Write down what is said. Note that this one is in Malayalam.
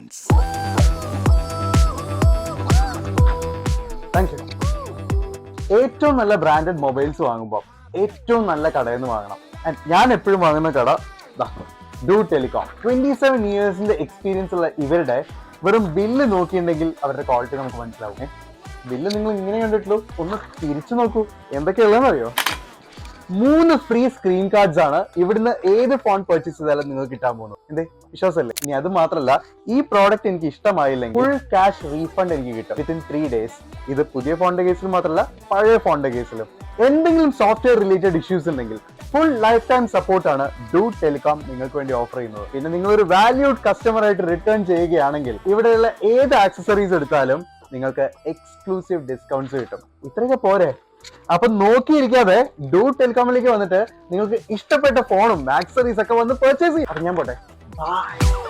Presents. Thank you. ഏറ്റവും നല്ല ബ്രാൻഡഡ് മൊബൈൽസ് വാങ്ങുമ്പോൾ ഏറ്റവും നല്ല കടയിൽ നിന്ന് വാങ്ങണം. ഞാൻ എപ്പോഴും വാങ്ങുന്ന കട ഡു ടെലികോം. 27 ഇയേഴ്സിന്റെ എക്സ്പീരിയൻസ് ഉള്ള ഇവരുടെ വെറും ബില്ല് നോക്കിയിട്ടുണ്ടെങ്കിൽ അവരുടെ ക്വാളിറ്റി നമുക്ക് മനസ്സിലാവും. ബില്ല് നിങ്ങൾ ഇങ്ങനെ കണ്ടിട്ടുള്ളൂ, ഒന്ന് തിരിച്ചു നോക്കൂ എന്തൊക്കെയുള്ളതെന്ന് അറിയോ. 3 ഫ്രീ സ്ക്രീൻ കാർഡ്സ് ആണ് ഇവിടുന്ന് ഏത് ഫോൺ പർച്ചേസ് ചെയ്താലും നിങ്ങൾക്ക് കിട്ടാൻ പോകുന്നത്. എന്തേ വിശ്വാസമല്ലേ? ഇനി അത് മാത്രമല്ല, ഈ പ്രോഡക്റ്റ് എനിക്ക് ഇഷ്ടമായില്ലെങ്കിൽ ഫുൾ ക്യാഷ് റീഫണ്ട് എനിക്ക് കിട്ടും വിത്തിൻ 3 days. ഇത് പുതിയ ഫോണിന്റെ കേസിൽ മാത്രമല്ല, പഴയ ഫോണിന്റെ കേസിലും എന്തെങ്കിലും സോഫ്റ്റ്വെയർ റിലേറ്റഡ് ഇഷ്യൂസ് ഉണ്ടെങ്കിൽ ഫുൾ ലൈഫ് ടൈം സപ്പോർട്ടാണ് ഡു ടെലികോം നിങ്ങൾക്ക് വേണ്ടി ഓഫർ ചെയ്യുന്നത്. പിന്നെ നിങ്ങൾ ഒരു വാല്യൂഡ് കസ്റ്റമർ ആയിട്ട് റിട്ടേൺ ചെയ്യുകയാണെങ്കിൽ ഇവിടെയുള്ള ഏത് ആക്സസറീസ് എടുത്താലും നിങ്ങൾക്ക് എക്സ്ക്ലൂസീവ് ഡിസ്കൗണ്ട്സ് കിട്ടും. ഇത്രയൊക്കെ പോരെ? അപ്പൊ നോക്കിയിരിക്കാതെ ഡു ടെലികോമിലേക്ക് വന്നിട്ട് നിങ്ങൾക്ക് ഇഷ്ടപ്പെട്ട ഫോണും ആക്സസറീസ് ഒക്കെ വന്ന് പർച്ചേസ് ചെയ്യാം. ഞാൻ പോട്ടെ, ബൈ.